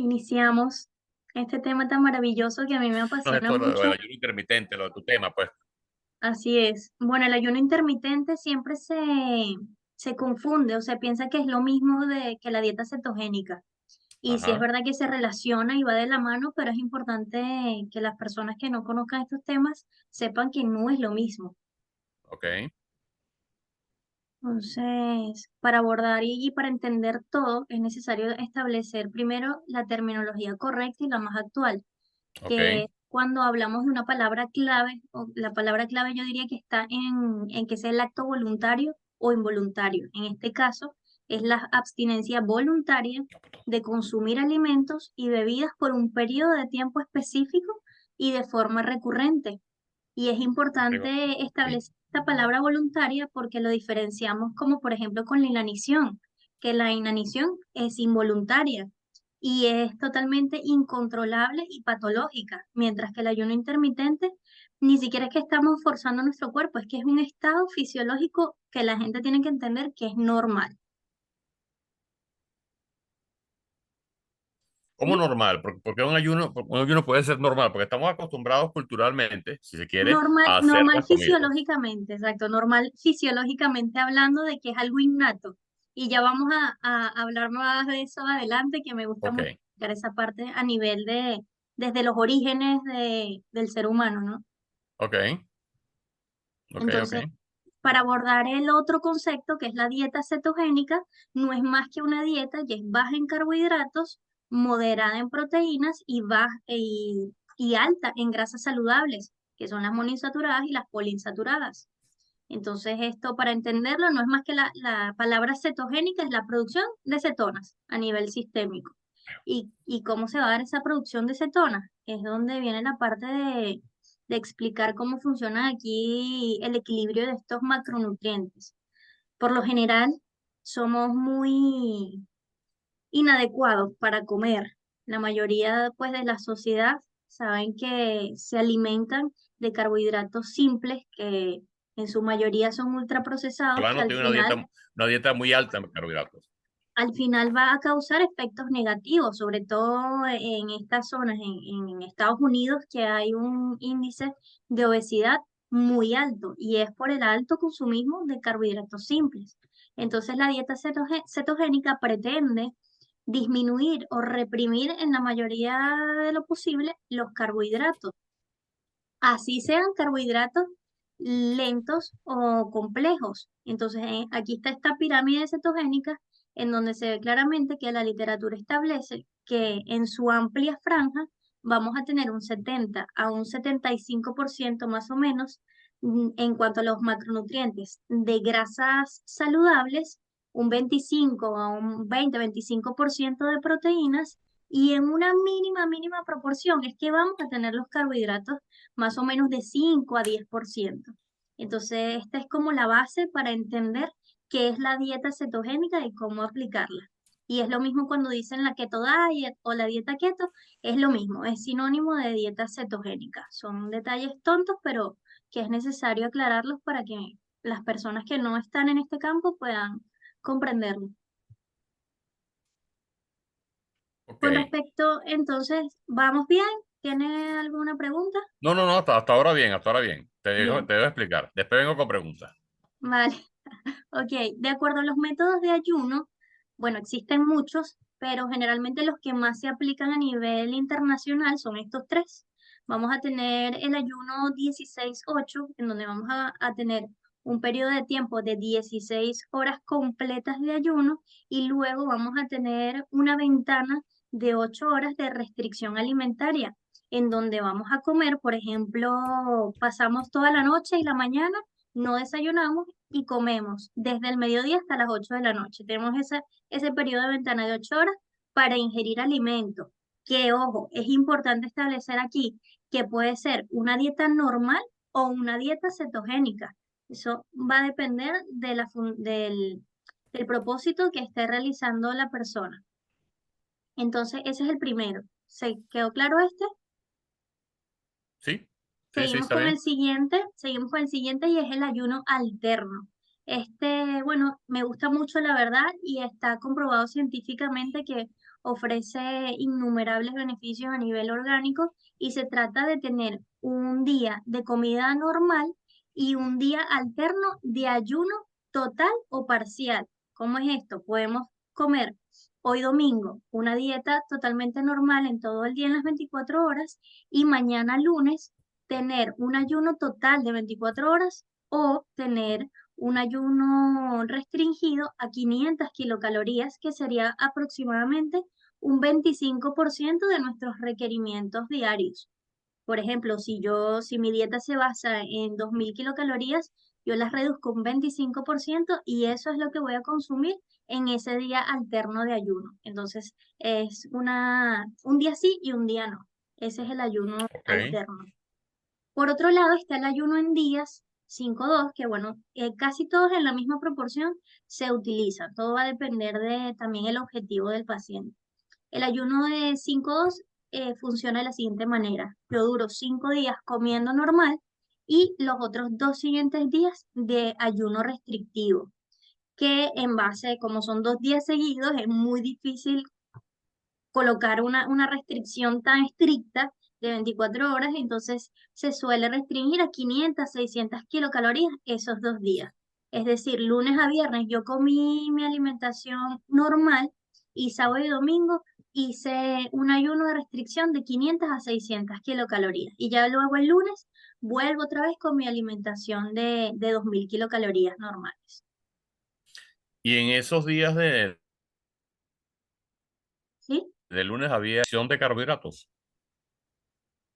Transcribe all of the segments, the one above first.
iniciamos este tema tan maravilloso que a mí me No, apasiona esto lo del mucho. ayuno intermitente, lo de tu tema, pues. Así es. Bueno, el ayuno intermitente siempre se confunde o se piensa que es lo mismo de que la dieta cetogénica. Y sí es Ajá, verdad que se relaciona y va de la mano, pero es importante que las personas que no conozcan estos temas sepan que no es lo mismo. okey, Entonces, para abordar y para entender todo, es necesario establecer primero la terminología correcta y la más actual, que okey, cuando hablamos de una palabra clave, o la palabra clave yo diría que está en que sea el acto voluntario o involuntario. En este caso, es la abstinencia voluntaria de consumir alimentos y bebidas por un periodo de tiempo específico y de forma recurrente. Y es agrego importante sí. establecer esta palabra voluntaria porque lo diferenciamos como por ejemplo con la inanición, que la inanición es involuntaria y es totalmente incontrolable y patológica, mientras que el ayuno intermitente ni siquiera es que estamos forzando nuestro cuerpo, es que es un estado fisiológico que la gente tiene que entender que es normal, ¿Cómo ¿sí? normal? Porque un ayuno puede ser normal, porque estamos acostumbrados culturalmente, si se quiere, Normal, a hacer normal las comidas. fisiológicamente, exacto, normal fisiológicamente hablando de que es algo innato. Y ya vamos a hablar más de eso adelante, que me gusta mucho Okey, explicar esa parte a nivel desde los orígenes del ser humano, ¿no? okey, okey, Entonces, okey. para abordar el otro concepto, que es la dieta cetogénica, no es más que una dieta que es baja en carbohidratos, moderada en proteínas y alta en grasas saludables, que son las monoinsaturadas y las poliinsaturadas. Entonces, esto para entenderlo no es más que la palabra cetogénica es la producción de cetonas a nivel sistémico. ¿Y cómo se va a dar esa producción de cetonas? Es donde viene la parte de explicar cómo funciona aquí el equilibrio de estos macronutrientes. Por lo general, somos muy inadecuados para comer. La mayoría, pues, de la sociedad saben que se alimentan de carbohidratos simples que en su mayoría son ultraprocesados, que Fulano tiene una dieta muy alta en carbohidratos. al final va a causar efectos negativos, sobre todo en estas zonas, en Estados Unidos, que hay un índice de obesidad muy alto y es por el alto consumismo de carbohidratos simples. Entonces la dieta cetogénica pretende disminuir o reprimir en la mayoría de lo posible los carbohidratos, así sean carbohidratos lentos o complejos. Entonces, aquí está esta pirámide cetogénica en donde se ve claramente que la literatura establece que en su amplia franja vamos a tener un 70 a un 75% más o menos en cuanto a los macronutrientes de grasas saludables, un 25 a un 20-25% de proteínas y en una mínima proporción es que vamos a tener los carbohidratos más o menos de 5 a 10%. Entonces, esta es como la base para entender qué es la dieta cetogénica y cómo aplicarla. Y es lo mismo cuando dicen la keto diet o la dieta keto, es lo mismo, es sinónimo de dieta cetogénica. Son detalles tontos, pero que es necesario aclararlos para que las personas que no están en este campo puedan comprenderlo. Con Okey. respecto, entonces, ¿vamos bien? ¿Tiene alguna pregunta? No, no, no, hasta ahora bien, hasta ahora bien. Bien, Te dejo explicar. Después vengo con preguntas. vale. Ok, de acuerdo a los métodos de ayuno, bueno, existen muchos, pero generalmente los que más se aplican a nivel internacional son estos tres. Vamos a tener el ayuno 16-8, en donde vamos a tener un periodo de tiempo de 16 horas completas de ayuno y luego vamos a tener una ventana de 8 horas de restricción alimentaria, en donde vamos a comer, por ejemplo, pasamos toda la noche y la mañana, no desayunamos y comemos desde el mediodía hasta las 8 de la noche. Tenemos ese periodo de ventana de 8 horas para ingerir alimento. Que, ojo, es importante establecer aquí que puede ser una dieta normal o una dieta cetogénica. Eso va a depender del propósito que esté realizando la persona. Entonces, ese es el primero. ¿Se quedó claro este? ¿Sí? Sí, sí, está bien. Seguimos con el siguiente y es el ayuno alterno. Este, bueno, me gusta mucho la verdad y está comprobado científicamente que ofrece innumerables beneficios a nivel orgánico y se trata de tener un día de comida normal y un día alterno de ayuno total o parcial. ¿Cómo es esto? Podemos comer hoy domingo una dieta totalmente normal en todo el día en las 24 horas y mañana lunes tener un ayuno total de 24 horas o tener un ayuno restringido a 500 kilocalorías, que sería aproximadamente un 25% de nuestros requerimientos diarios. Por ejemplo, si mi dieta se basa en 2000 kilocalorías, yo las reduzco un 25% y eso es lo que voy a consumir en ese día alterno de ayuno. Entonces, es un día sí y un día no. Ese es el ayuno Ok. alterno. Por otro lado, está el ayuno en días 5-2, que bueno, casi todos en la misma proporción se utilizan. Todo va a depender de también el objetivo del paciente. El ayuno de 5-2 funciona de la siguiente manera. Yo duro 5 días comiendo normal y los otros 2 siguientes días de ayuno restrictivo, que en base, como son 2 días seguidos, es muy difícil colocar una restricción tan estricta de 24 horas, entonces se suele restringir a 500, 600 kilocalorías esos 2 días. Es decir, lunes a viernes yo comí mi alimentación normal y sábado y domingo hice un ayuno de restricción de 500 a 600 kilocalorías. Y ya luego el lunes vuelvo otra vez con mi alimentación de 2000 kilocalorías normales. Y en esos días ¿Sí? de lunes había acción de carbohidratos.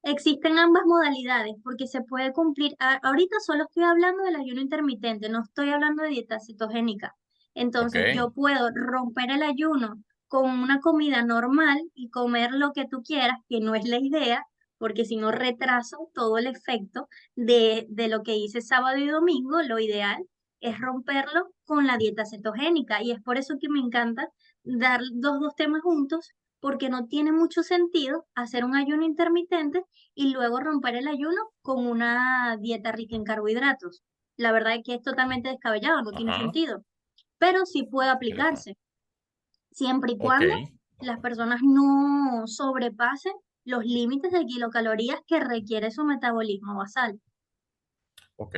Existen ambas modalidades porque se puede cumplir. Ahorita solo estoy hablando del ayuno intermitente, no estoy hablando de dieta cetogénica. Ok. Entonces yo puedo romper el ayuno con una comida normal y comer lo que tú quieras, que no es la idea, porque si no retraso todo el efecto de lo que hice sábado y domingo. Lo ideal es romperlo con la dieta cetogénica y es por eso que me encanta dar dos temas juntos, porque no tiene mucho sentido hacer un ayuno intermitente y luego romper el ayuno con una dieta rica en carbohidratos. La verdad es que es totalmente descabellado, no tiene Ajá. sentido, pero sí puede Interesante. aplicarse, siempre y Ok. cuando las personas no sobrepasen los límites de kilocalorías que requiere su metabolismo basal. Ok.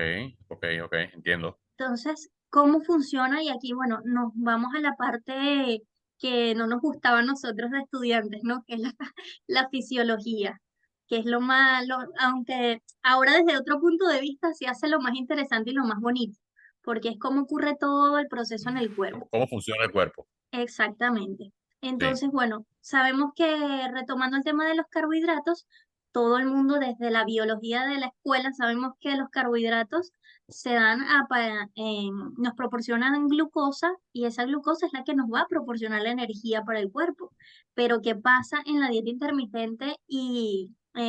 Ok. Ok. Entiendo. Entonces, ¿cómo funciona? Y aquí, bueno, nos vamos a la parte que no nos gustaba a nosotros de estudiantes, ¿no? Que es la fisiología, que es lo malo, aunque ahora desde otro punto de vista se hace lo más interesante y lo más bonito, porque es cómo ocurre todo el proceso en el cuerpo. ¿Cómo funciona el cuerpo? Exactamente. Sí. Entonces, bueno, sabemos que retomando el tema de los carbohidratos, todo el mundo desde la biología de la escuela sabemos que los carbohidratos nos proporcionan glucosa y esa glucosa es la que nos va a proporcionar la energía para el cuerpo. Pero ¿qué pasa en la dieta intermitente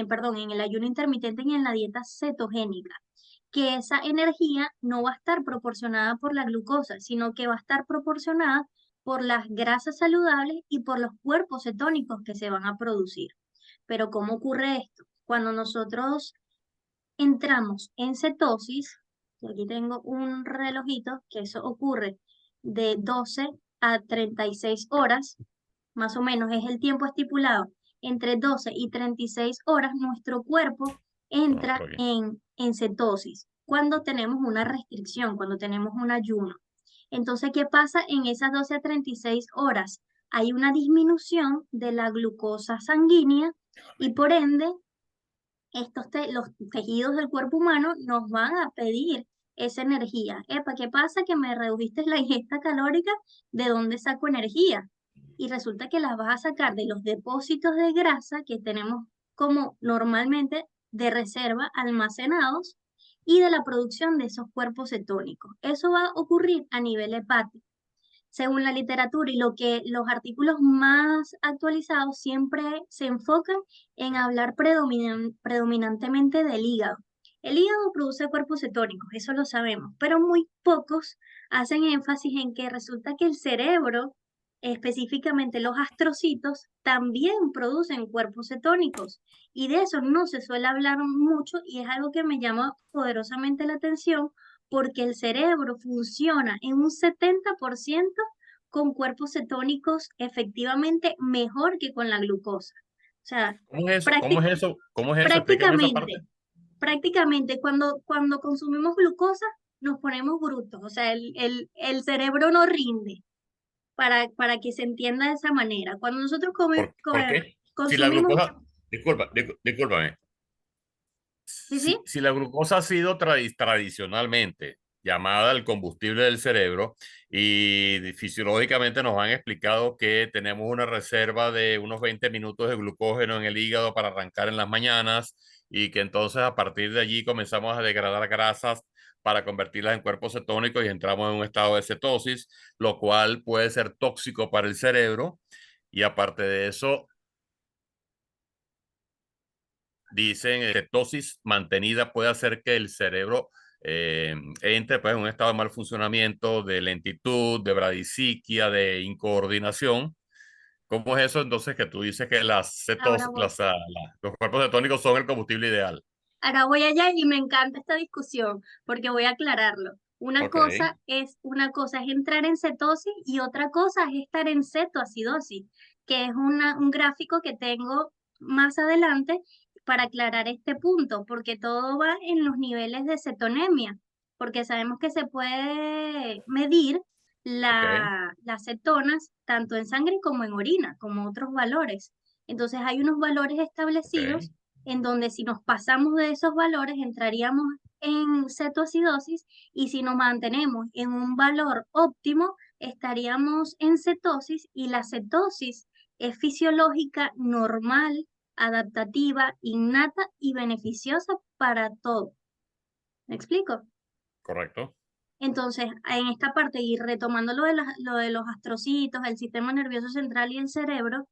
perdón, en el ayuno intermitente y en la dieta cetogénica? Que esa energía no va a estar proporcionada por la glucosa, sino que va a estar proporcionada por las grasas saludables y por los cuerpos cetónicos que se van a producir. Pero ¿cómo ocurre esto? Cuando nosotros entramos en cetosis, y aquí tengo un relojito, que eso ocurre de 12 a 36 horas, más o menos es el tiempo estipulado. Entre 12 y 36 horas nuestro cuerpo Toma entra por aquí. en cetosis cuando tenemos una restricción, cuando tenemos un ayuno. Entonces, ¿qué pasa en esas 12 a 36 horas? Hay una disminución de la glucosa sanguínea y por ende los tejidos del cuerpo humano nos van a pedir esa energía. Epa, ¿qué pasa? Que me redujiste la ingesta calórica, ¿de dónde saco energía? Y resulta que las vas a sacar de los depósitos de grasa que tenemos como normalmente de reserva almacenados y de la producción de esos cuerpos cetónicos. Eso va a ocurrir a nivel hepático. Según la literatura y lo que los artículos más actualizados siempre se enfocan en hablar predominantemente del hígado. El hígado produce cuerpos cetónicos, eso lo sabemos, pero muy pocos hacen énfasis en que resulta que el cerebro, específicamente los astrocitos, también producen cuerpos cetónicos. Y de eso no se suele hablar mucho y es algo que me llama poderosamente la atención porque el cerebro funciona en un 70% con cuerpos cetónicos efectivamente mejor que con la glucosa. O sea, ¿Cómo es eso? ¿Cómo prácti- es eso? ¿Cómo es eso? Explícame esa parte. prácticamente, prácticamente cuando consumimos glucosa nos ponemos brutos, o sea, el cerebro no rinde para que se entienda de esa manera. Cuando nosotros ¿Por qué? Si la consumimos, glucosa, discúlpame, sí, sí, si la glucosa ha sido tradicionalmente llamada el combustible del cerebro y fisiológicamente nos han explicado que tenemos una reserva de unos 20 minutos de glucógeno en el hígado para arrancar en las mañanas y que entonces a partir de allí comenzamos a degradar grasas para convertirlas en cuerpos cetónicos y entramos en un estado de cetosis, lo cual puede ser tóxico para el cerebro. Y aparte de eso, dicen cetosis mantenida puede hacer que el cerebro entre pues, en un estado de mal funcionamiento, de lentitud, de bradisiquia, de incoordinación. ¿Cómo es eso entonces que tú dices que ahora voy. los cuerpos cetónicos son el combustible ideal? Ahora voy allá y me encanta esta discusión porque voy a aclararlo. Ok, Una cosa es entrar en cetosis y otra cosa es estar en cetoacidosis, que es un gráfico que tengo más adelante para aclarar este punto, porque todo va en los niveles de cetonemia, porque sabemos que se puede medir ok, las cetonas tanto en sangre como en orina, como otros valores. Entonces hay unos valores establecidos ok, en donde si nos pasamos de esos valores entraríamos en cetoacidosis y si nos mantenemos en un valor óptimo estaríamos en cetosis y la cetosis es fisiológica, normal, adaptativa, innata y beneficiosa para todo. ¿Me explico? correcto. Entonces, en esta parte, y retomando lo de los astrocitos, el sistema nervioso central y el cerebro,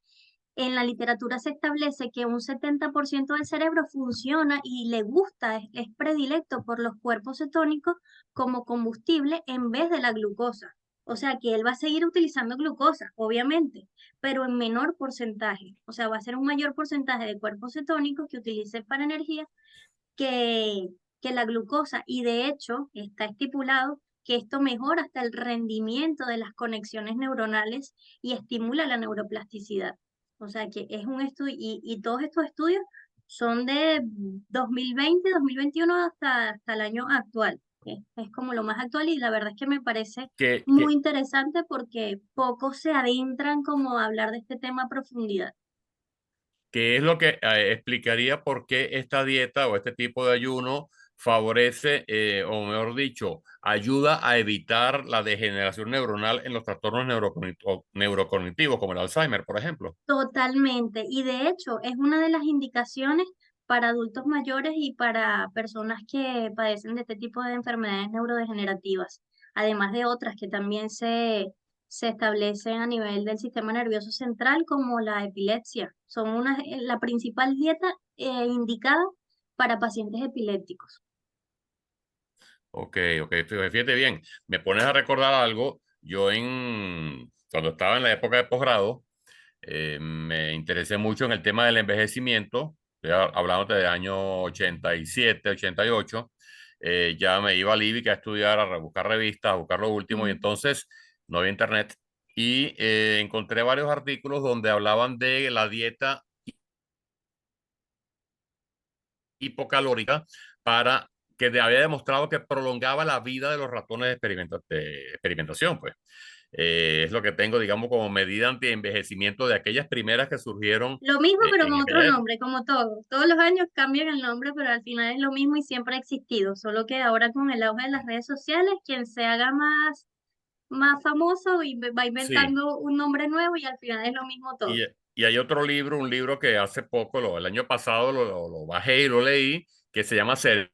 en la literatura se establece que un 70% del cerebro funciona y le gusta, es predilecto por los cuerpos cetónicos como combustible en vez de la glucosa. O sea que él va a seguir utilizando glucosa, obviamente, pero en menor porcentaje. O sea, va a ser un mayor porcentaje de cuerpos cetónicos que utilice para energía que, que la glucosa. Y de hecho, está estipulado que esto mejora hasta el rendimiento de las conexiones neuronales y estimula la neuroplasticidad. O sea que es un estudio, y todos estos estudios son de 2020, 2021 hasta el año actual. Es como lo más actual y la verdad es que me parece ¿Qué, muy qué, interesante porque pocos se adentran como a hablar de este tema a profundidad. qué es lo que explicaría por qué esta dieta o este tipo de ayuno favorece, o mejor dicho, ayuda a evitar la degeneración neuronal en los trastornos neurocognitivos, como el Alzheimer, por ejemplo? Totalmente. Y de hecho, es una de las indicaciones para adultos mayores y para personas que padecen de este tipo de enfermedades neurodegenerativas, además de otras que también se establecen a nivel del sistema nervioso central, como la epilepsia. Son la principal dieta indicada para pacientes epilépticos. Ok, ok, fíjate bien, me pones a recordar algo. Cuando estaba en la época de posgrado, me interesé mucho en el tema del envejecimiento, hablando de año 87, 88, ya me iba a Líbica a estudiar, a buscar revistas, a buscar lo último, y Mm. entonces no había internet, y encontré varios artículos donde hablaban de la dieta hipocalórica para había demostrado que prolongaba la vida de los ratones de experimentación, pues. Es lo que tengo, digamos, como medida anti-envejecimiento de aquellas primeras que surgieron Lo mismo, pero en con otro aquella época. nombre, como todo. Todos los años cambian el nombre, pero al final es lo mismo y siempre ha existido. Solo que ahora con el auge de las redes sociales, quien se haga más famoso y va Sí, inventando un nombre nuevo y al final es lo mismo todo. y hay otro libro, un libro que hace poco, el año pasado lo bajé y lo leí, que se llama Cerebro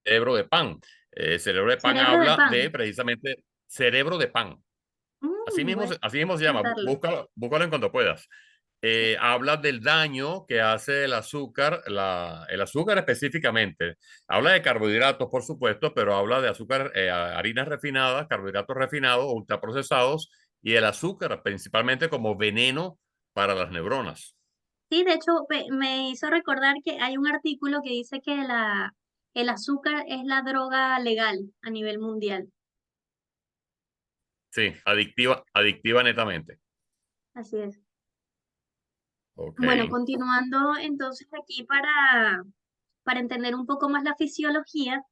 de Pan. Cerebro de Pan Cerebro de habla pan. de precisamente cerebro de pan. Voy a Así mismo se llama. anotarlo. Búscalo en cuanto puedas. Sí. Habla del daño que hace el azúcar, el azúcar específicamente. Habla de carbohidratos, por supuesto, pero habla de azúcar, harinas refinadas, carbohidratos refinados, ultraprocesados y el azúcar principalmente como veneno para las neuronas. Sí, de hecho, me hizo recordar que hay un artículo que dice que el azúcar es la droga legal a nivel mundial. Sí, adictiva netamente. Así es. Ok. Bueno, continuando entonces aquí para entender un poco más la fisiología,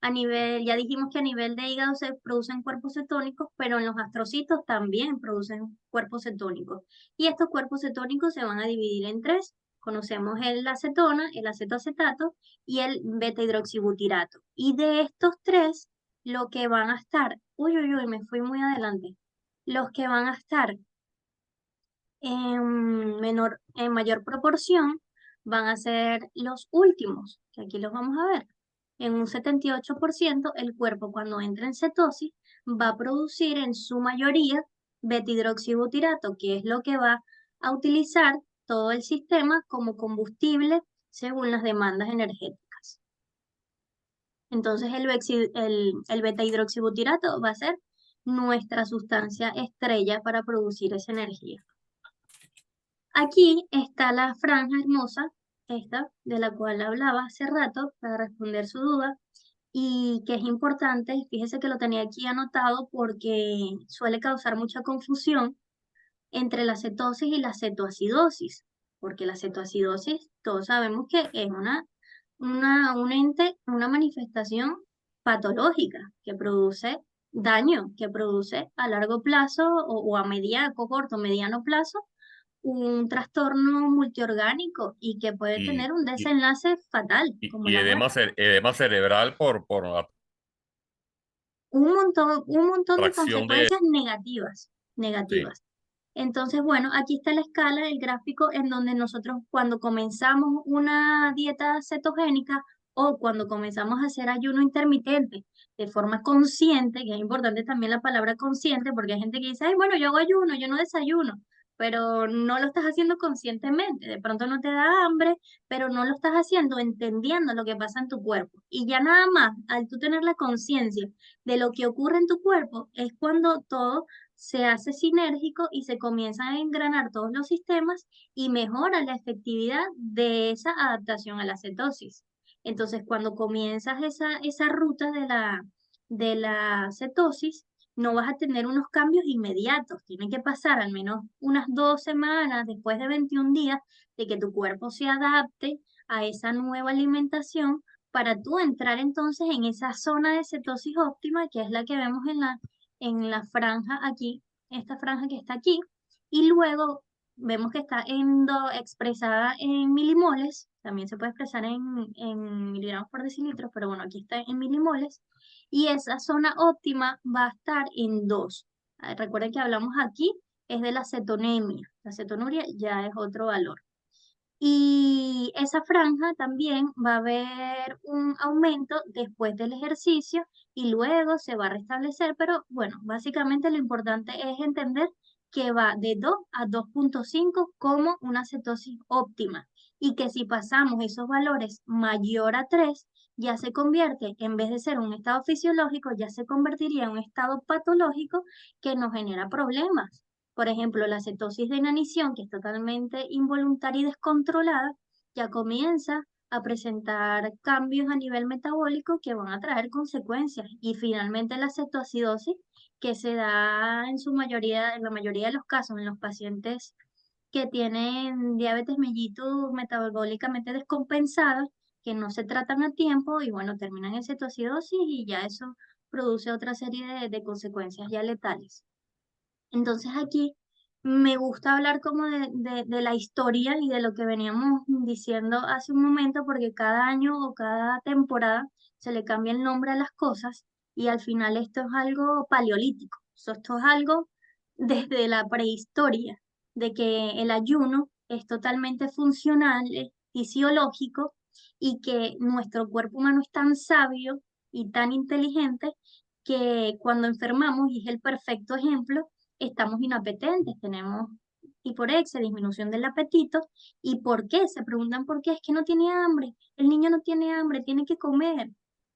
a nivel, ya dijimos que a nivel de hígado se producen cuerpos cetónicos, pero en los astrocitos también producen cuerpos cetónicos. Y estos cuerpos cetónicos se van a dividir en tres. Conocemos la acetona, el acetoacetato y el beta-hidroxibutirato. Y de estos tres, lo que van a estar, uy, uy, uy, me fui muy adelante. Los que van a estar en mayor proporción van a ser los últimos, que aquí los vamos a ver. En un 78%, el cuerpo cuando entra en cetosis va a producir en su mayoría beta-hidroxibutirato, que es lo que va a utilizar todo el sistema como combustible según las demandas energéticas. Entonces el beta-hidroxibutirato va a ser nuestra sustancia estrella para producir esa energía. Aquí está la franja hermosa, esta de la cual hablaba hace rato para responder su duda y que es importante, fíjese que lo tenía aquí anotado porque suele causar mucha confusión entre la cetosis y la cetoacidosis, porque la cetoacidosis todos sabemos que es un ente, una manifestación patológica que produce daño, que produce a largo plazo o a mediano, corto, mediano plazo un trastorno multiorgánico y que puede Y, tener un y, desenlace fatal, como y la edema, muerte. edema cerebral por Un montón de atracción de... consecuencias negativas, Sí. negativas. Entonces, bueno, aquí está la escala, el gráfico en donde nosotros cuando comenzamos una dieta cetogénica o cuando comenzamos a hacer ayuno intermitente de forma consciente, que es importante también la palabra consciente, porque hay gente que dice, ay, bueno, yo hago ayuno, yo no desayuno, pero no lo estás haciendo conscientemente. De pronto no te da hambre, pero no lo estás haciendo entendiendo lo que pasa en tu cuerpo. Y ya nada más, al tú tener la conciencia de lo que ocurre en tu cuerpo, es cuando todo se hace sinérgico y se comienzan a engranar todos los sistemas y mejora la efectividad de esa adaptación a la cetosis. Entonces, cuando comienzas esa ruta de la cetosis, no vas a tener unos cambios inmediatos. Tiene que pasar al menos unas 2 semanas después de 21 días de que tu cuerpo se adapte a esa nueva alimentación para tú entrar entonces en esa zona de cetosis óptima, que es la que vemos en la franja aquí, esta franja que está aquí, y luego vemos que está expresada en milimoles, también se puede expresar en miligramos por decilitro, pero bueno, aquí está en milimoles, y esa zona óptima va a estar en 2. Recuerden que hablamos aquí, es de la cetonemia, la cetonuria ya es otro valor. Y esa franja también va a haber un aumento después del ejercicio y luego se va a restablecer, pero bueno, básicamente lo importante es entender que va de 2 a 2,5 como una cetosis óptima y que si pasamos esos valores mayor a 3 ya se convierte, en vez de ser un estado fisiológico, ya se convertiría en un estado patológico que nos genera problemas. Por ejemplo, la cetosis de inanición, que es totalmente involuntaria y descontrolada, ya comienza a presentar cambios a nivel metabólico que van a traer consecuencias. Y finalmente la cetoacidosis, que se da en su mayoría, en la mayoría de los casos en los pacientes que tienen diabetes mellitus metabólicamente descompensada, que no se tratan a tiempo y bueno, terminan en cetoacidosis y ya eso produce otra serie de consecuencias ya letales. Entonces aquí me gusta hablar como de la historia y de lo que veníamos diciendo hace un momento, porque cada año o cada temporada se le cambia el nombre a las cosas y al final esto es algo paleolítico. Esto es algo desde la prehistoria, de que el ayuno es totalmente funcional, es fisiológico y que nuestro cuerpo humano es tan sabio y tan inteligente que cuando enfermamos, y es el perfecto ejemplo, estamos inapetentes, tenemos hiporexia, disminución del apetito. ¿Y por qué? Se preguntan por qué. Es que no tiene hambre. El niño no tiene hambre, tiene que comer.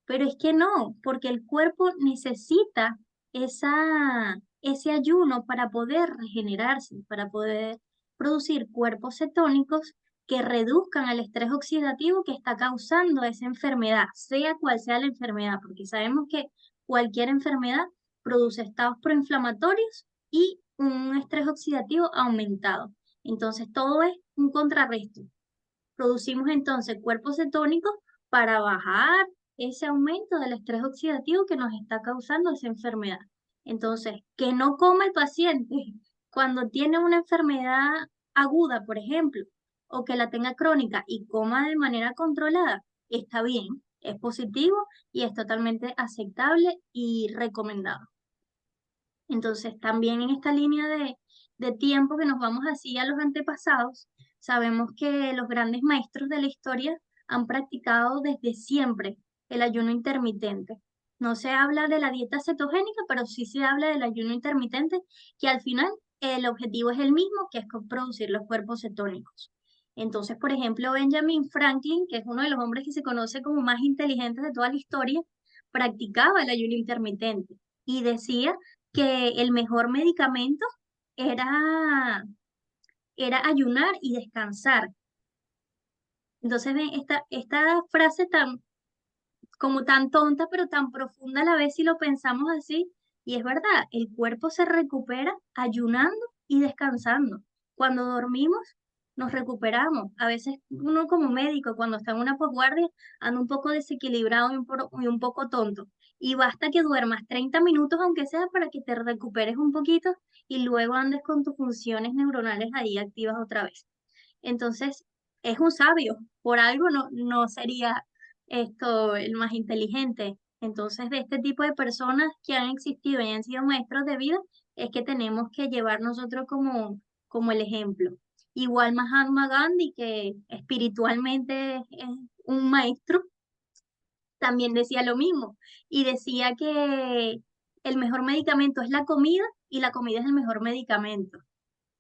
Pero es que no, porque el cuerpo necesita ese ayuno para poder regenerarse, para poder producir cuerpos cetónicos que reduzcan el estrés oxidativo que está causando esa enfermedad, sea cual sea la enfermedad, porque sabemos que cualquier enfermedad produce estados proinflamatorios y un estrés oxidativo aumentado. Entonces, todo es un contrarresto. Producimos entonces cuerpos cetónicos para bajar ese aumento del estrés oxidativo que nos está causando esa enfermedad. Entonces, que no coma el paciente cuando tiene una enfermedad aguda, por ejemplo, o que la tenga crónica y coma de manera controlada, está bien, es positivo y es totalmente aceptable y recomendado. Entonces, también en esta línea de tiempo que nos vamos así a los antepasados, sabemos que los grandes maestros de la historia han practicado desde siempre el ayuno intermitente. No se habla de la dieta cetogénica, pero sí se habla del ayuno intermitente, que al final el objetivo es el mismo, que es producir los cuerpos cetónicos. Entonces, por ejemplo, Benjamin Franklin, que es uno de los hombres que se conoce como más inteligentes de toda la historia, practicaba el ayuno intermitente y decía que el mejor medicamento era, era ayunar y descansar. Entonces, ven, esta frase tan, como tan tonta, pero tan profunda a la vez si lo pensamos así, y es verdad, el cuerpo se recupera ayunando y descansando. Cuando dormimos, nos recuperamos. A veces uno como médico, cuando está en una posguardia, anda un poco desequilibrado y un poco tonto. Y basta que duermas 30 minutos, aunque sea, para que te recuperes un poquito y luego andes con tus funciones neuronales ahí activas otra vez. Entonces, es un sabio, por algo no sería esto el más inteligente. Entonces, de este tipo de personas que han existido y han sido maestros de vida, es que tenemos que llevar nosotros como el ejemplo. Igual Mahatma Gandhi, que espiritualmente es un maestro, también decía lo mismo y decía que el mejor medicamento es la comida y la comida es el mejor medicamento.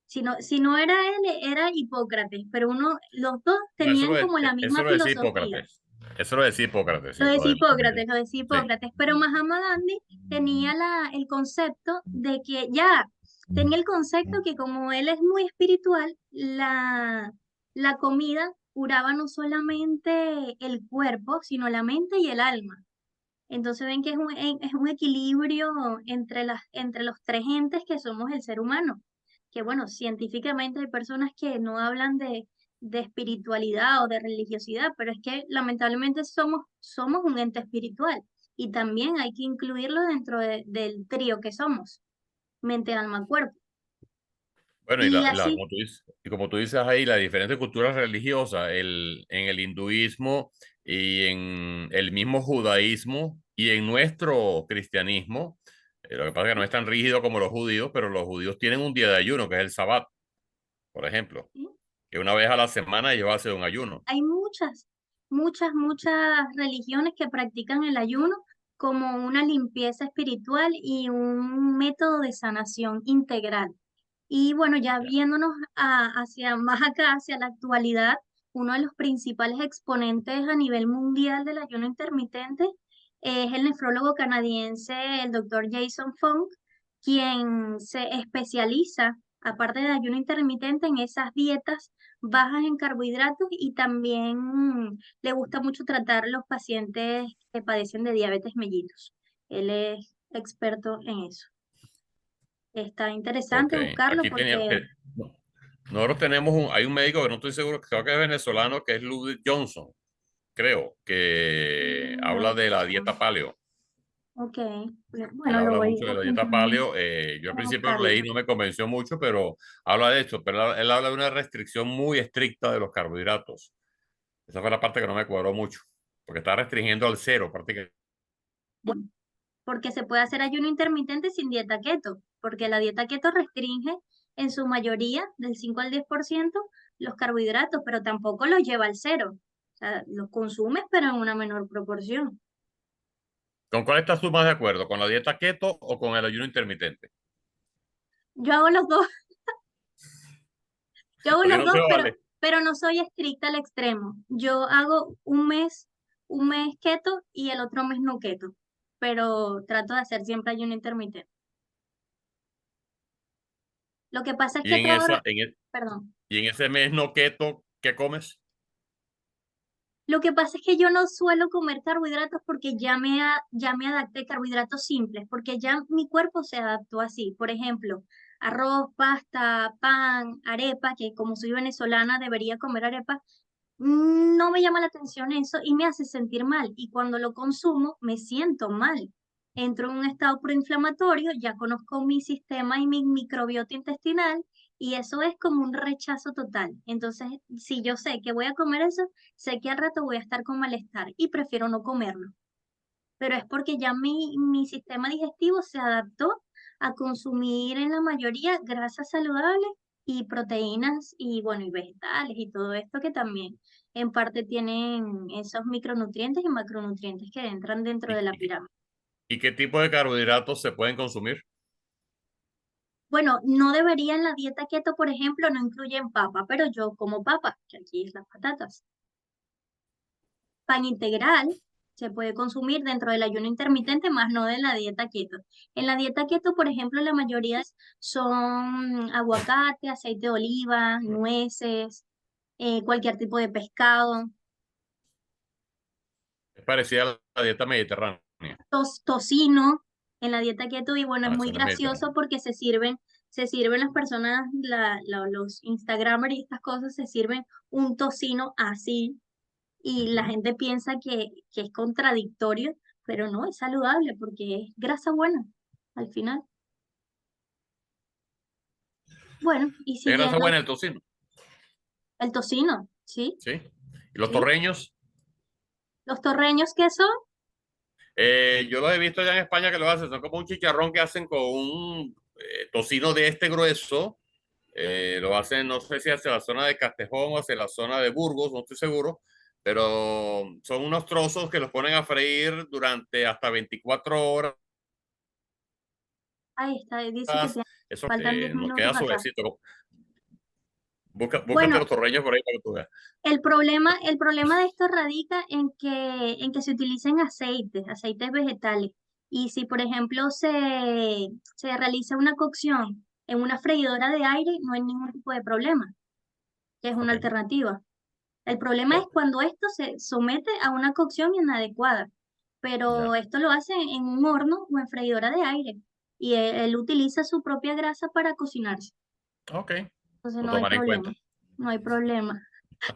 Si no era él, era Hipócrates, pero los dos No, tenían como la eso misma lo decía filosofía. Hipócrates. Eso lo decía Hipócrates, Lo sí, lo decía de la comida. Hipócrates, lo decía Sí. Hipócrates, pero Mahatma Gandhi tenía el concepto de que ya, tenía el concepto que como él es muy espiritual, la comida curaba no solamente el cuerpo, sino la mente y el alma. Entonces ven que es un equilibrio entre los tres entes que somos el ser humano. Que bueno, científicamente hay personas que no hablan de espiritualidad o de religiosidad, pero es que lamentablemente somos un ente espiritual y también hay que incluirlo dentro del trío que somos, mente, alma, cuerpo. Bueno, Y así, y como tú dices ahí, las diferentes culturas religiosas, en el hinduismo y en el mismo judaísmo y en nuestro cristianismo, lo que pasa es que no es tan rígido como los judíos, pero los judíos tienen un día de ayuno, que es el sabbat, por ejemplo, ¿sí? que una vez a la semana ellos hacen un ayuno. Hay muchas religiones que practican el ayuno como una limpieza espiritual y un método de sanación integral. Y bueno, ya viéndonos hacia más acá, hacia la actualidad, uno de los principales exponentes a nivel mundial del ayuno intermitente es el nefrólogo canadiense, el doctor Jason Fung, quien se especializa, aparte del ayuno intermitente, en esas dietas bajas en carbohidratos y también le gusta mucho tratar los pacientes que padecen de diabetes mellitus. Él es experto en eso. Está Ok, interesante buscarlo aquí tenía, porque no, nosotros tenemos hay un médico que no estoy seguro, creo que es venezolano, que es Ludwig Johnson, creo, que habla no, de la dieta paleo. ok, Él bueno, lo habla voy mucho de la dieta paleo. Yo al a principio lo buscarlo. leí, no me convenció mucho, pero habla de esto. Pero él habla de una restricción muy estricta de los carbohidratos. Esa fue la parte que no me cuadró mucho, porque está restringiendo al cero prácticamente. Bueno, porque se puede hacer ayuno intermitente sin dieta keto, porque la dieta keto restringe en su mayoría, del 5 al 10%, los carbohidratos, pero tampoco los lleva al cero. O sea, los consumes, pero en una menor proporción. ¿Con cuál estás tú más de acuerdo? ¿Con la dieta keto o con el ayuno intermitente? Yo hago los dos, yo hago Porque los no dos, se pero, vale. pero no soy estricta al extremo. Yo hago un mes keto y el otro mes no keto, pero trato de hacer siempre ayuno intermitente. Lo que pasa es Y que en todo, esa, perdón, y en ese mes no keto, ¿qué comes? Lo que pasa es que yo no suelo comer carbohidratos porque ya me adapté a carbohidratos simples, porque ya mi cuerpo se adaptó así. Por ejemplo, arroz, pasta, pan, arepa, que como soy venezolana debería comer arepa, no me llama la atención eso y me hace sentir mal. Y cuando lo consumo, me siento mal. Entro en un estado proinflamatorio, ya conozco mi sistema y mi microbiota intestinal y eso es como un rechazo total. Entonces, si yo sé que voy a comer eso, sé que al rato voy a estar con malestar y prefiero no comerlo. Pero es porque ya mi sistema digestivo se adaptó a consumir en la mayoría grasas saludables y proteínas y bueno, y vegetales y todo esto que también en parte tienen esos micronutrientes y macronutrientes que entran dentro de ¿Y, la y qué pirámide. y qué tipo de carbohidratos se pueden consumir? Bueno, no debería en la dieta keto, por ejemplo, no incluyen papa, pero yo como papa, que aquí es las patatas. Pan integral se puede consumir dentro del ayuno intermitente, más no de la dieta keto. En la dieta keto, por ejemplo, la mayoría son aguacate, aceite de oliva, nueces, cualquier tipo de pescado, Es parecida a la dieta mediterránea. tocino en la dieta keto y bueno, es Ah, muy eso no es gracioso mediterráneo. porque se sirven las personas, los Instagramers y estas cosas, se sirven un tocino así y la Ujú. gente piensa que es contradictorio, pero no, es saludable porque es grasa buena al final. Bueno, y Es grasa siguiendo buena el tocino, el tocino, ¿sí? ¿sí? ¿Y los ¿Sí? torreños? Los torreños, ¿qué son? Yo los he visto ya en España que lo hacen, son como un chicharrón que hacen con un tocino de este grueso. Lo hacen, no sé si hacia la zona de Castejón o hacia la zona de Burgos, no estoy seguro, pero son unos trozos que los ponen a freír durante hasta 24 horas. Ahí está, dice que te Eso faltan 10 nos minutos queda acá. suavecito. Búscate Bueno, los torreños por ahí para que tú veas. el problema de esto radica en que se utilicen aceites, aceites vegetales. Y si, por ejemplo, se realiza una cocción en una freidora de aire, no hay ningún tipo de problema, que es una Ok, alternativa. El problema es ok, cuando esto se somete a una cocción inadecuada, pero ya. esto lo hace en un horno o en freidora de aire y él utiliza su propia grasa para cocinarse. Ok, Entonces lo no hay tomaré en cuenta. problema, no hay problema.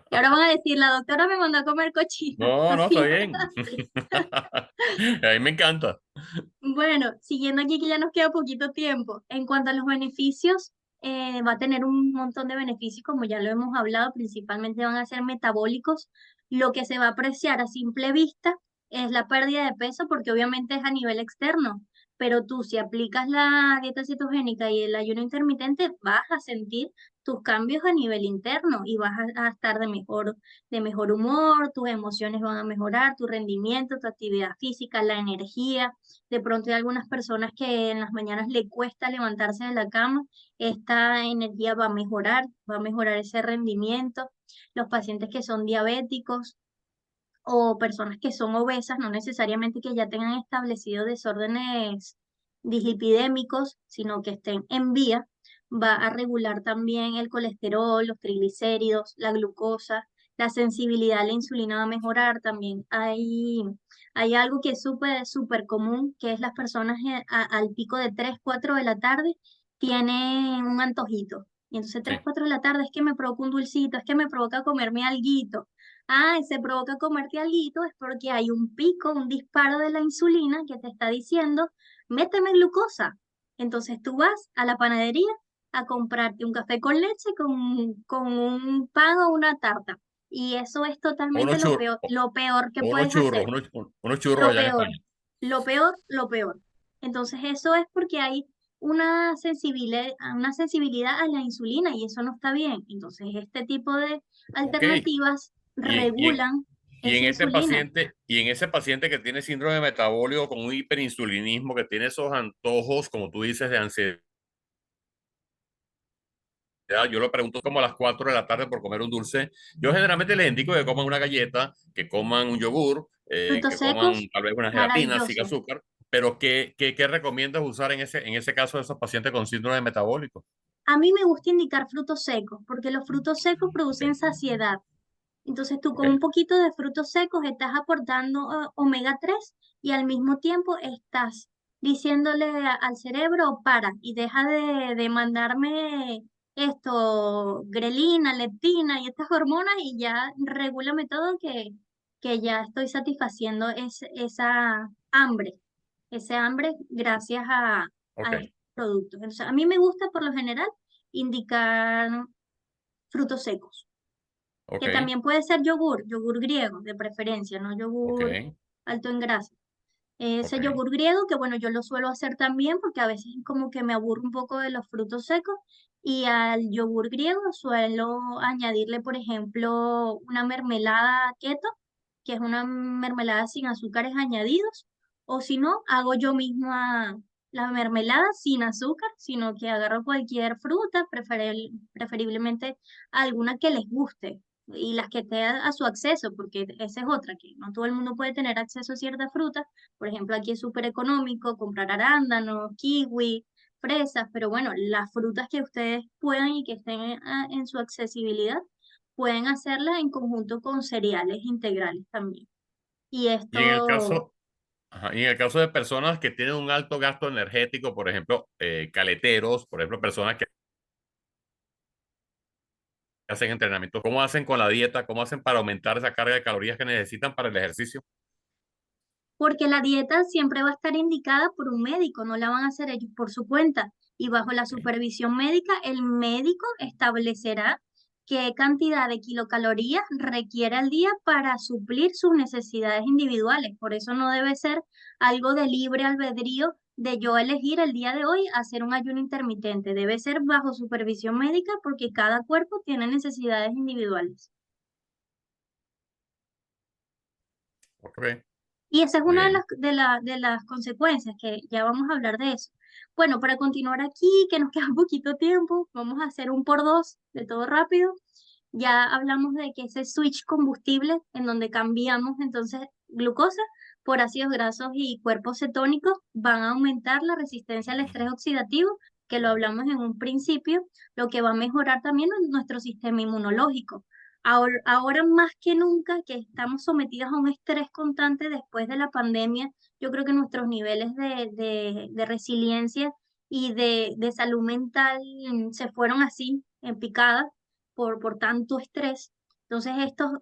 Y ahora van a decir, la doctora me mandó a comer cochino, No, no, está cocina. bien. A mí me encanta. Bueno, siguiendo aquí que ya nos queda poquito tiempo, en cuanto a los beneficios, va a tener un montón de beneficios, como ya lo hemos hablado, principalmente van a ser metabólicos. Lo que se va a apreciar a simple vista es la pérdida de peso, porque obviamente es a nivel externo, pero tú si aplicas la dieta cetogénica y el ayuno intermitente, vas a sentir tus cambios a nivel interno y vas a estar de mejor humor, tus emociones van a mejorar, tu rendimiento, tu actividad física, la energía. De pronto hay algunas personas que en las mañanas le cuesta levantarse de la cama, esta energía va a mejorar ese rendimiento. Los pacientes que son diabéticos o personas que son obesas, no necesariamente que ya tengan establecidos desórdenes dislipidémicos, sino que estén en vía, va a regular también el colesterol, los triglicéridos, la glucosa, la sensibilidad a la insulina va a mejorar también. Hay algo que es súper común, que es las personas al pico de 3 4 de la tarde tienen un antojito. Y entonces Sí. 3 4 de la tarde es que me provoca un dulcito, es que me provoca comerme alguito. Ah, y se provoca comerte alguito es porque hay un pico, un disparo de la insulina que te está diciendo, méteme glucosa. Entonces tú vas a la panadería a comprarte un café con leche con un pan o una tarta. Y eso es O totalmente lo peor que o unos puedes churros, hacer. unos churros Lo allá en peor, España. lo peor, lo peor. Entonces eso es porque hay una sensibilidad a la insulina y eso no está bien. Entonces este tipo de Ok. alternativas Y, y, en, regulan y esa insulina. en ese paciente que tiene síndrome metabólico con un hiperinsulinismo, que tiene esos antojos, como tú dices, de ansiedad, yo le pregunto como a las 4 de la tarde por comer un dulce. Yo generalmente les indico que coman una galleta, que coman un yogur, Frutos que coman secos, tal vez una gelatina sin maravilloso. azúcar. Pero ¿qué recomiendas usar en ese caso de esos pacientes con síndrome metabólico? A mí me gusta indicar frutos secos porque los frutos secos producen Ok, saciedad. Entonces tú Ok. con un poquito de frutos secos estás aportando omega 3 y al mismo tiempo estás diciéndole al cerebro, para y deja de mandarme esto, grelina, leptina y estas hormonas y ya regúlame todo que ya estoy satisfaciendo ese hambre gracias Ok. a estos productos. Entonces, a mí me gusta por lo general indicar frutos secos, Ok. que también puede ser yogur, yogur griego de preferencia, no Ok. yogur alto en grasa. Ese Ok. yogur griego, que bueno, yo lo suelo hacer también porque a veces como que me aburro un poco de los frutos secos y al yogur griego suelo añadirle, por ejemplo, una mermelada keto, que es una mermelada sin azúcares añadidos, o si no, hago yo misma la mermelada sin azúcar, sino que agarro cualquier fruta, preferiblemente alguna que les guste y las que esté a su acceso, porque esa es otra, que no todo el mundo puede tener acceso a ciertas frutas. Por ejemplo, aquí es súper económico comprar arándanos, kiwi, fresas, pero bueno, las frutas que ustedes puedan y que estén en su accesibilidad, pueden hacerlas en conjunto con cereales integrales también. Y Y en el esto, caso, ajá, y en el caso de personas que tienen un alto gasto energético, por ejemplo, caleteros, por ejemplo, personas que hacen entrenamiento, ¿cómo hacen con la dieta? ¿Cómo hacen para aumentar esa carga de calorías que necesitan para el ejercicio? porque la dieta siempre va a estar indicada por un médico, no la van a hacer ellos por su cuenta. Y bajo la Ok. supervisión médica, el médico establecerá qué cantidad de kilocalorías requiere al día para suplir sus necesidades individuales. Por eso no debe ser algo de libre albedrío de yo elegir el día de hoy hacer un ayuno intermitente. Debe ser bajo supervisión médica porque cada cuerpo tiene necesidades individuales. Ok. Y esa es Muy una bien. de las consecuencias, que ya vamos a hablar de eso. Bueno, para continuar aquí, que nos queda un poquito tiempo, vamos a hacer un por dos de todo rápido. Ya hablamos de que ese switch combustible, en donde cambiamos entonces glucosa por ácidos grasos y cuerpos cetónicos, van a aumentar la resistencia al estrés oxidativo, que lo hablamos en un principio, lo que va a mejorar también nuestro sistema inmunológico. Ahora más que nunca que estamos sometidos a un estrés constante después de la pandemia, yo creo que nuestros niveles de resiliencia y de salud mental se fueron así en picada por tanto estrés. Entonces estos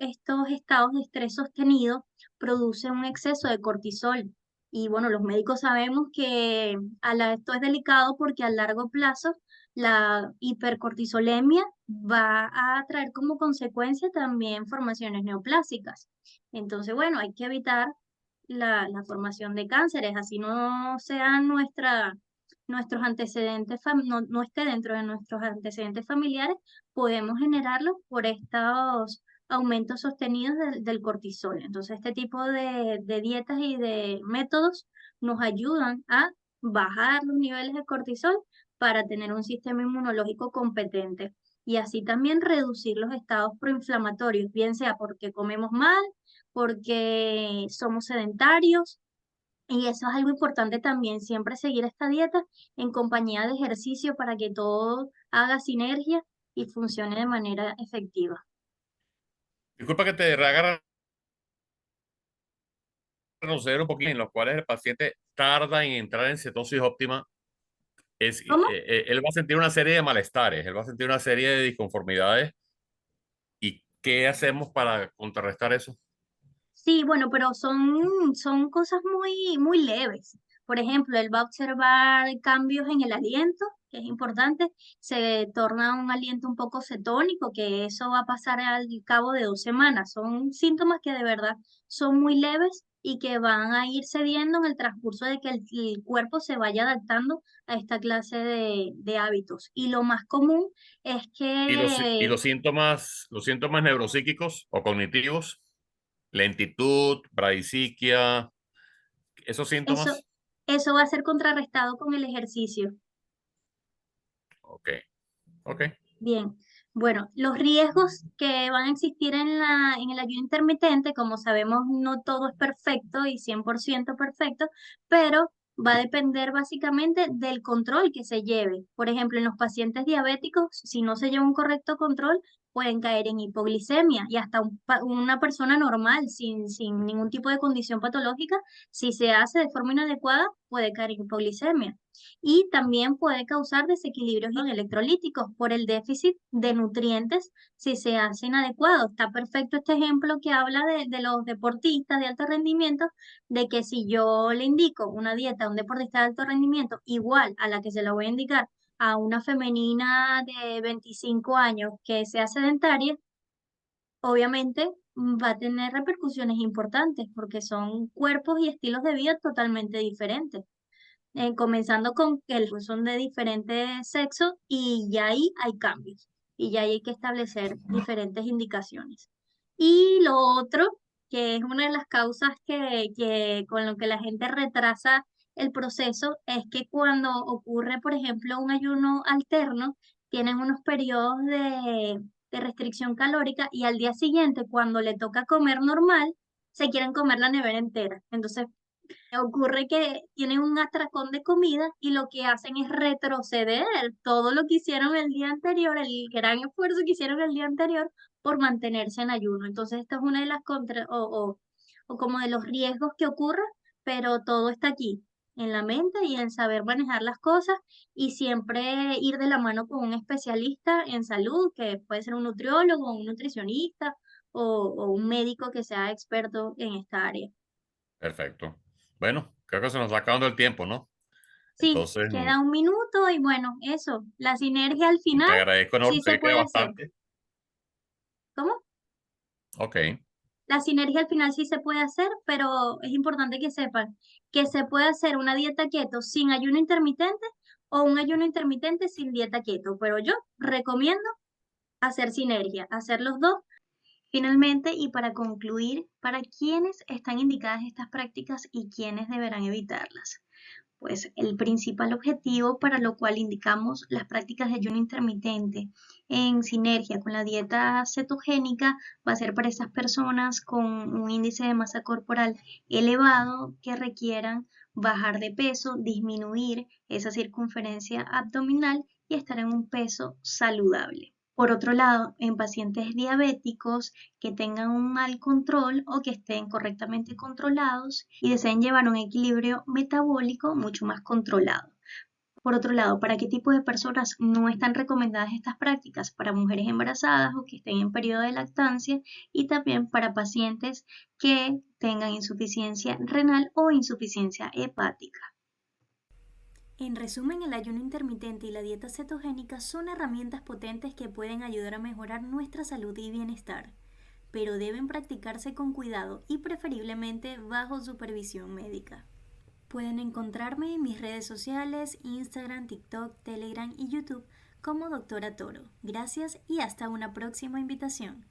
estados de estrés sostenido producen un exceso de cortisol. Y bueno, los médicos sabemos que esto es delicado porque a largo plazo la hipercortisolemia va a traer como consecuencia también formaciones neoplásicas. Entonces, bueno, hay que evitar la formación de cánceres, así no sean nuestros antecedentes, no esté dentro de nuestros antecedentes familiares, podemos generarlos por estos aumentos sostenidos del cortisol. Entonces, este tipo de dietas y de métodos nos ayudan a bajar los niveles de cortisol para tener un sistema inmunológico competente y así también reducir los estados proinflamatorios, bien sea porque comemos mal, porque somos sedentarios. Y eso es algo importante también, siempre seguir esta dieta en compañía de ejercicio para que todo haga sinergia y funcione de manera efectiva. Disculpa que te haga retroceder un poquito, en los cuales el paciente tarda en entrar en cetosis óptima. ¿Cómo? Él va a sentir una serie de malestares, él va a sentir una serie de disconformidades. ¿Y qué hacemos para contrarrestar eso? Sí, bueno, pero son cosas muy leves. Por ejemplo, él va a observar cambios en el aliento, que es importante. Se torna un aliento un poco cetónico, que eso va a pasar al cabo de 2 semanas. Son síntomas que de verdad son muy leves y que van a ir cediendo en el transcurso de que el cuerpo se vaya adaptando a esta clase de hábitos. Y lo más común es Y que los síntomas neuropsíquicos o cognitivos, lentitud, bradisiquia, esos eso, síntomas. eso va a ser contrarrestado con el ejercicio. Ok, ok. Bien, bueno, los riesgos que van a existir en el ayuno intermitente, como sabemos, no todo es perfecto y 100% perfecto, pero va a depender básicamente del control que se lleve. Por ejemplo, en los pacientes diabéticos, si no se lleva un correcto control, pueden caer en hipoglicemia y hasta una persona normal sin ningún tipo de condición patológica, si se hace de forma inadecuada, puede caer en hipoglicemia. Y también puede causar desequilibrios electrolíticos por el déficit de nutrientes si se hace inadecuado. Está perfecto este ejemplo que habla de los deportistas de alto rendimiento, de que si yo le indico una dieta a un deportista de alto rendimiento igual a la que se la voy a indicar a una femenina de 25 años que sea sedentaria, obviamente va a tener repercusiones importantes porque son cuerpos y estilos de vida totalmente diferentes. Comenzando con que son de diferente sexo y ya ahí hay cambios y ya ahí hay que establecer diferentes indicaciones. Y lo otro, que es una de las causas que con lo que la gente retrasa el proceso, es que cuando ocurre, por ejemplo, un ayuno alterno, tienen unos periodos de restricción calórica y al día siguiente, cuando le toca comer normal, se quieren comer la nevera entera. Entonces, ocurre que tienen un atracón de comida y lo que hacen es retroceder todo lo que hicieron el día anterior, el gran esfuerzo que hicieron el día anterior por mantenerse en ayuno. Entonces, esta es una de las o como de los riesgos que ocurren, pero todo está aquí, en la mente y en saber manejar las cosas y siempre ir de la mano con un especialista en salud, que puede ser un nutriólogo, un nutricionista o un médico que sea experto en esta área. Perfecto. Bueno, creo que se nos está acabando el tiempo, ¿no? Sí, Entonces, queda un minuto y bueno, eso, la sinergia al te final agradezco sí enorme, se sé que puede hacer. bastante. ¿Cómo? Ok, La sinergia al final sí se puede hacer, pero es importante que sepan que se puede hacer una dieta keto sin ayuno intermitente o un ayuno intermitente sin dieta keto, pero yo recomiendo hacer sinergia, hacer los dos. Finalmente, y para concluir, ¿para quiénes están indicadas estas prácticas y quiénes deberán evitarlas? Pues el principal objetivo para lo cual indicamos las prácticas de ayuno intermitente en sinergia con la dieta cetogénica va a ser para esas personas con un índice de masa corporal elevado que requieran bajar de peso, disminuir esa circunferencia abdominal y estar en un peso saludable. Por otro lado, en pacientes diabéticos que tengan un mal control o que estén correctamente controlados y deseen llevar un equilibrio metabólico mucho más controlado. Por otro lado, ¿para qué tipo de personas no están recomendadas estas prácticas? Para mujeres embarazadas o que estén en periodo de lactancia y también para pacientes que tengan insuficiencia renal o insuficiencia hepática. En resumen, el ayuno intermitente y la dieta cetogénica son herramientas potentes que pueden ayudar a mejorar nuestra salud y bienestar, pero deben practicarse con cuidado y preferiblemente bajo supervisión médica. Pueden encontrarme en mis redes sociales, Instagram, TikTok, Telegram y YouTube como Doctora Toro. Gracias y hasta una próxima invitación.